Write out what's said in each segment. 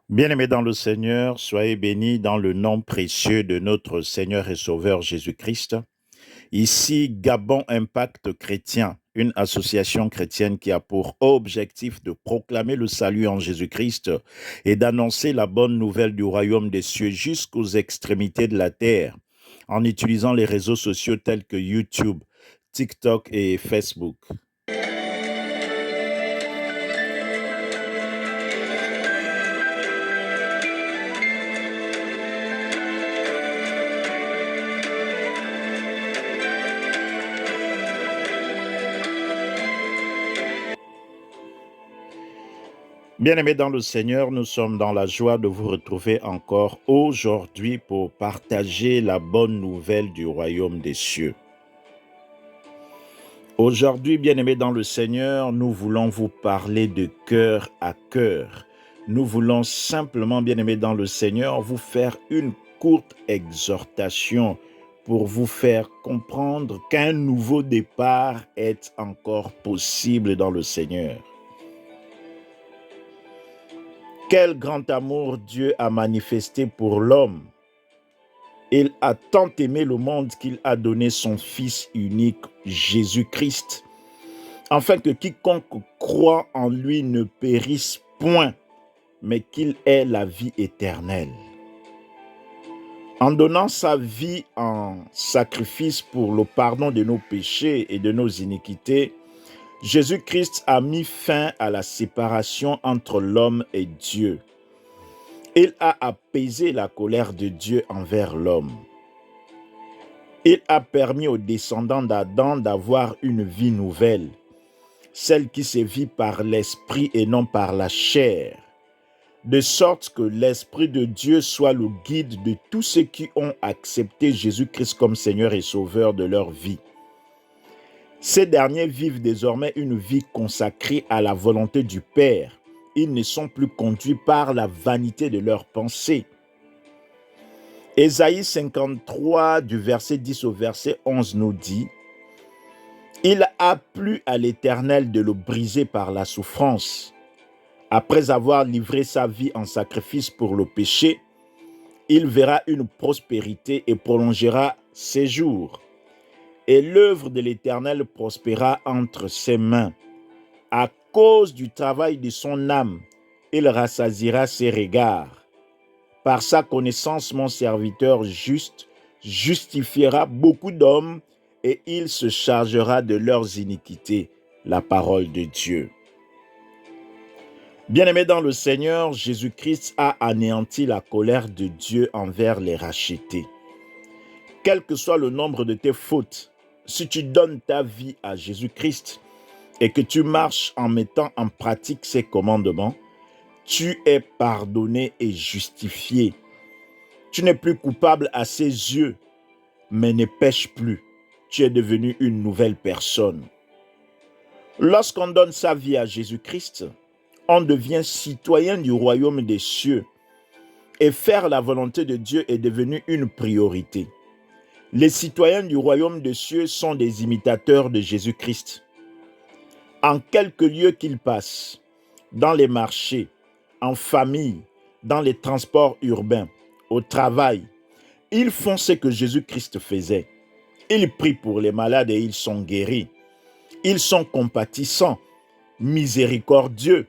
Bien-aimés dans le Seigneur, soyez bénis dans le nom précieux de notre Seigneur et Sauveur Jésus-Christ. Ici, Gabon Impact Chrétien, une association chrétienne qui a pour objectif de proclamer le salut en Jésus-Christ et d'annoncer la bonne nouvelle du royaume des cieux jusqu'aux extrémités de la terre, en utilisant les réseaux sociaux tels que YouTube, TikTok et Facebook. Bien-aimés dans le Seigneur, nous sommes dans la joie de vous retrouver encore aujourd'hui pour partager la bonne nouvelle du royaume des cieux. Aujourd'hui, bien-aimés dans le Seigneur, nous voulons vous parler de cœur à cœur. Nous voulons simplement, bien-aimés dans le Seigneur, vous faire une courte exhortation pour vous faire comprendre qu'un nouveau départ est encore possible dans le Seigneur. Quel grand amour Dieu a manifesté pour l'homme. Il a tant aimé le monde qu'il a donné son Fils unique, Jésus-Christ, afin que quiconque croit en lui ne périsse point, mais qu'il ait la vie éternelle. En donnant sa vie en sacrifice pour le pardon de nos péchés et de nos iniquités, Jésus-Christ a mis fin à la séparation entre l'homme et Dieu. Il a apaisé la colère de Dieu envers l'homme. Il a permis aux descendants d'Adam d'avoir une vie nouvelle, celle qui se vit par l'esprit et non par la chair, de sorte que l'Esprit de Dieu soit le guide de tous ceux qui ont accepté Jésus-Christ comme Seigneur et Sauveur de leur vie. Ces derniers vivent désormais une vie consacrée à la volonté du Père. Ils ne sont plus conduits par la vanité de leurs pensées. Ésaïe 53, du verset 10 au verset 11 nous dit « Il a plu à l'Éternel de le briser par la souffrance. Après avoir livré sa vie en sacrifice pour le péché, il verra une prospérité et prolongera ses jours. Et l'œuvre de l'Éternel prospérera entre ses mains. À cause du travail de son âme, il rassasiera ses regards. Par sa connaissance, mon serviteur juste justifiera beaucoup d'hommes et il se chargera de leurs iniquités. » La parole de Dieu. Bien-aimés dans le Seigneur, Jésus-Christ a anéanti la colère de Dieu envers les rachetés. Quel que soit le nombre de tes fautes, si tu donnes ta vie à Jésus-Christ et que tu marches en mettant en pratique ses commandements, tu es pardonné et justifié. Tu n'es plus coupable à ses yeux, mais ne pêche plus. Tu es devenu une nouvelle personne. Lorsqu'on donne sa vie à Jésus-Christ, on devient citoyen du royaume des cieux et faire la volonté de Dieu est devenu une priorité. Les citoyens du royaume des cieux sont des imitateurs de Jésus-Christ. En quelque lieu qu'ils passent, dans les marchés, en famille, dans les transports urbains, au travail, ils font ce que Jésus-Christ faisait. Ils prient pour les malades et ils sont guéris. Ils sont compatissants, miséricordieux.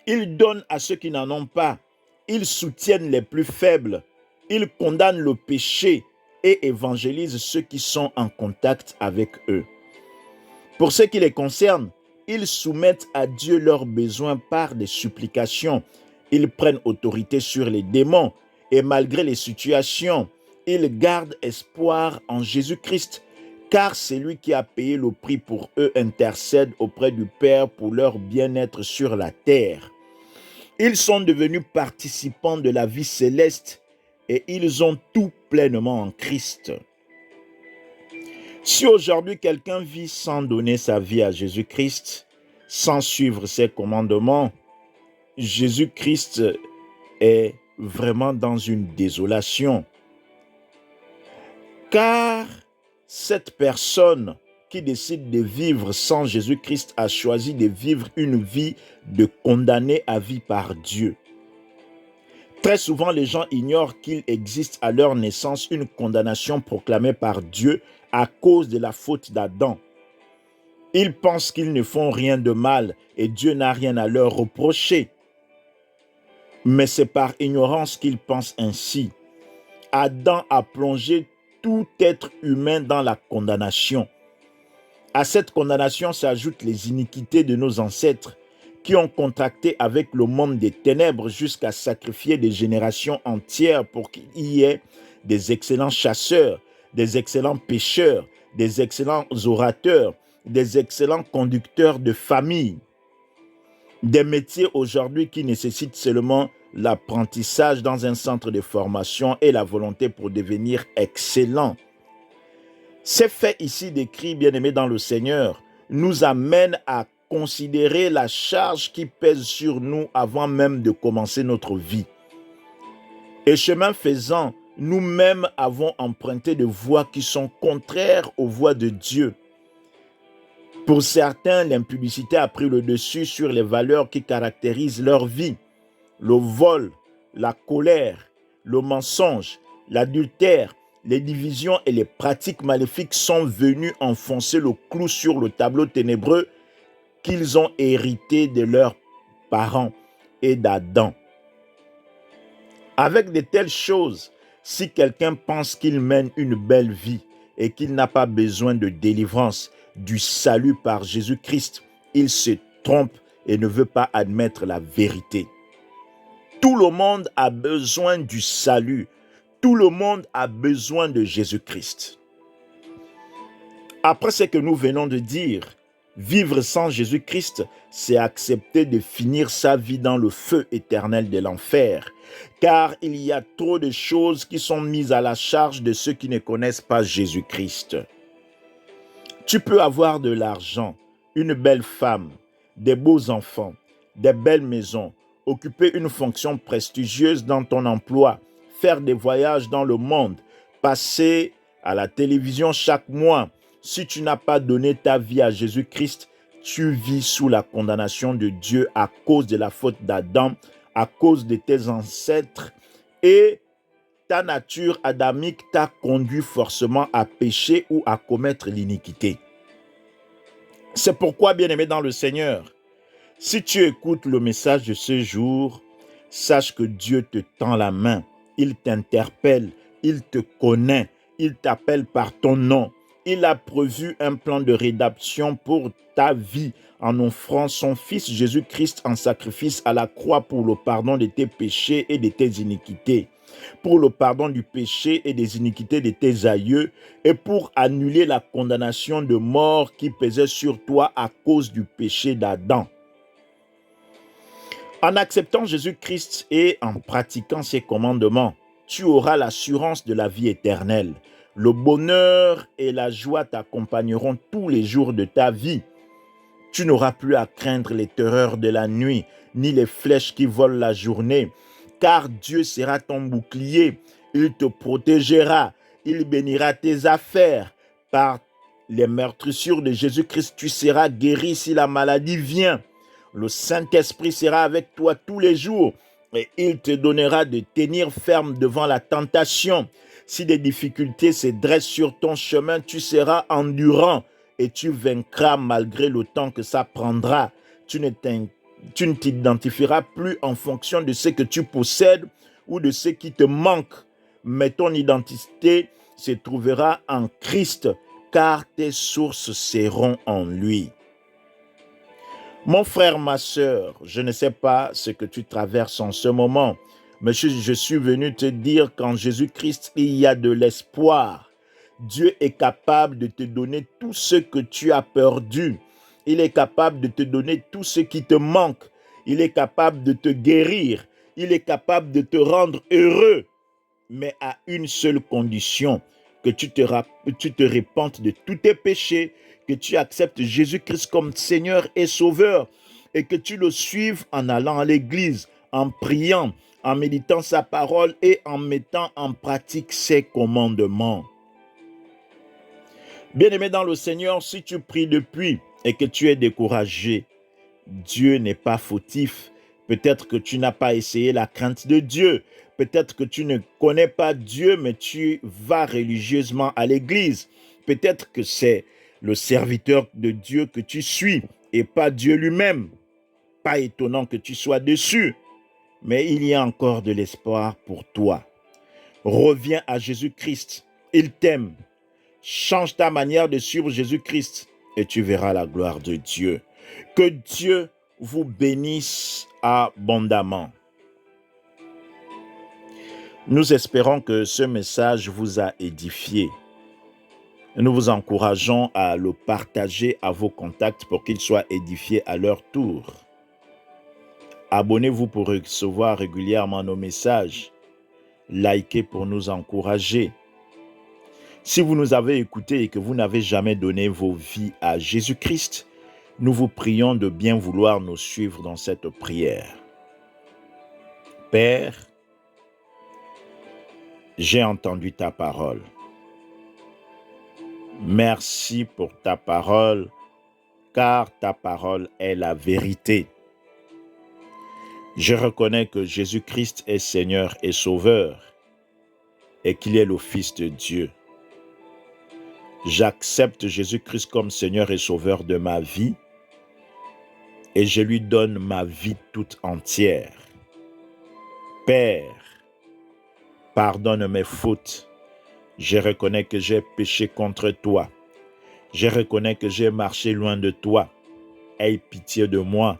Ils donnent à ceux qui n'en ont pas. Ils soutiennent les plus faibles. Ils condamnent le péché et évangélisent ceux qui sont en contact avec eux. Pour ce qui les concerne, ils soumettent à Dieu leurs besoins par des supplications. Ils prennent autorité sur les démons et malgré les situations, ils gardent espoir en Jésus-Christ, car c'est lui qui a payé le prix pour eux intercède auprès du Père pour leur bien-être sur la terre. Ils sont devenus participants de la vie céleste et ils ont tout pleinement en Christ. Si aujourd'hui quelqu'un vit sans donner sa vie à Jésus-Christ, sans suivre ses commandements, Jésus-Christ est vraiment dans une désolation. Car cette personne qui décide de vivre sans Jésus-Christ a choisi de vivre une vie de condamné à vie par Dieu. Très souvent, les gens ignorent qu'il existe à leur naissance une condamnation proclamée par Dieu à cause de la faute d'Adam. Ils pensent qu'ils ne font rien de mal et Dieu n'a rien à leur reprocher. Mais c'est par ignorance qu'ils pensent ainsi. Adam a plongé tout être humain dans la condamnation. À cette condamnation s'ajoutent les iniquités de nos ancêtres qui ont contracté avec le monde des ténèbres jusqu'à sacrifier des générations entières pour qu'il y ait des excellents chasseurs, des excellents pêcheurs, des excellents orateurs, des excellents conducteurs de famille. Des métiers aujourd'hui qui nécessitent seulement l'apprentissage dans un centre de formation et la volonté pour devenir excellent. Ces faits ici décrits, bien-aimés dans le Seigneur, nous amènent à considérer la charge qui pèse sur nous avant même de commencer notre vie. Et chemin faisant, nous-mêmes avons emprunté des voies qui sont contraires aux voies de Dieu. Pour certains, l'impudicité a pris le dessus sur les valeurs qui caractérisent leur vie. Le vol, la colère, le mensonge, l'adultère, les divisions et les pratiques maléfiques sont venus enfoncer le clou sur le tableau ténébreux qu'ils ont hérité de leurs parents et d'Adam. Avec de telles choses, si quelqu'un pense qu'il mène une belle vie et qu'il n'a pas besoin de délivrance, du salut par Jésus-Christ, il se trompe et ne veut pas admettre la vérité. Tout le monde a besoin du salut. Tout le monde a besoin de Jésus-Christ. Après ce que nous venons de dire, vivre sans Jésus-Christ, c'est accepter de finir sa vie dans le feu éternel de l'enfer, car il y a trop de choses qui sont mises à la charge de ceux qui ne connaissent pas Jésus-Christ. Tu peux avoir de l'argent, une belle femme, des beaux enfants, des belles maisons, occuper une fonction prestigieuse dans ton emploi, faire des voyages dans le monde, passer à la télévision chaque mois. Si tu n'as pas donné ta vie à Jésus-Christ, tu vis sous la condamnation de Dieu à cause de la faute d'Adam, à cause de tes ancêtres, et ta nature adamique t'a conduit forcément à pécher ou à commettre l'iniquité. C'est pourquoi, bien-aimé dans le Seigneur, si tu écoutes le message de ce jour, sache que Dieu te tend la main, il t'interpelle, il te connaît, il t'appelle par ton nom. Il a prévu un plan de rédemption pour ta vie en offrant son Fils Jésus-Christ en sacrifice à la croix pour le pardon de tes péchés et de tes iniquités, pour le pardon du péché et des iniquités de tes aïeux et pour annuler la condamnation de mort qui pesait sur toi à cause du péché d'Adam. En acceptant Jésus-Christ et en pratiquant ses commandements, tu auras l'assurance de la vie éternelle. Le bonheur et la joie t'accompagneront tous les jours de ta vie. Tu n'auras plus à craindre les terreurs de la nuit, ni les flèches qui volent la journée, car Dieu sera ton bouclier. Il te protégera, il bénira tes affaires. Par les meurtrissures de Jésus-Christ, tu seras guéri si la maladie vient. Le Saint-Esprit sera avec toi tous les jours et il te donnera de tenir ferme devant la tentation. Si des difficultés se dressent sur ton chemin, tu seras endurant et tu vaincras malgré le temps que ça prendra. Tu ne t'identifieras plus en fonction de ce que tu possèdes ou de ce qui te manque, mais ton identité se trouvera en Christ, car tes sources seront en lui. Mon frère, ma sœur, je ne sais pas ce que tu traverses en ce moment, mais je suis venu te dire qu'en Jésus-Christ, il y a de l'espoir. Dieu est capable de te donner tout ce que tu as perdu. Il est capable de te donner tout ce qui te manque. Il est capable de te guérir. Il est capable de te rendre heureux. Mais à une seule condition, que tu te repentes de tous tes péchés, que tu acceptes Jésus-Christ comme Seigneur et Sauveur et que tu le suives en allant à l'église, en priant, en méditant sa parole et en mettant en pratique ses commandements. Bien-aimé dans le Seigneur, si tu pries depuis et que tu es découragé, Dieu n'est pas fautif. Peut-être que tu n'as pas essayé la crainte de Dieu. Peut-être que tu ne connais pas Dieu, mais tu vas religieusement à l'église. Peut-être que c'est le serviteur de Dieu que tu suis et pas Dieu lui-même. Pas étonnant que tu sois déçu, mais il y a encore de l'espoir pour toi. Reviens à Jésus-Christ. Il t'aime. Change ta manière de suivre Jésus-Christ et tu verras la gloire de Dieu. Que Dieu vous bénisse abondamment. Nous espérons que ce message vous a édifié. Nous vous encourageons à le partager à vos contacts pour qu'ils soient édifiés à leur tour. Abonnez-vous pour recevoir régulièrement nos messages. Likez pour nous encourager. Si vous nous avez écoutés et que vous n'avez jamais donné vos vies à Jésus-Christ, nous vous prions de bien vouloir nous suivre dans cette prière. Père, j'ai entendu ta parole. Merci pour ta parole, car ta parole est la vérité. Je reconnais que Jésus-Christ est Seigneur et Sauveur et qu'il est le Fils de Dieu. J'accepte Jésus-Christ comme Seigneur et Sauveur de ma vie et je lui donne ma vie toute entière. Père, pardonne mes fautes. Je reconnais que j'ai péché contre toi. Je reconnais que j'ai marché loin de toi. Aie pitié de moi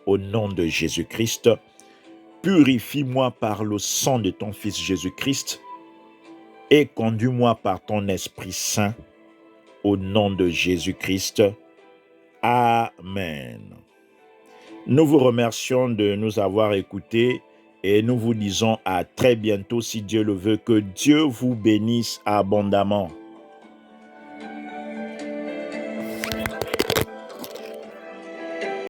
au nom de Jésus-Christ. Purifie-moi par le sang de ton Fils Jésus-Christ et conduis-moi par ton Esprit Saint au nom de Jésus-Christ. Amen. Nous vous remercions de nous avoir écoutés et nous vous disons à très bientôt si Dieu le veut. Que Dieu vous bénisse abondamment.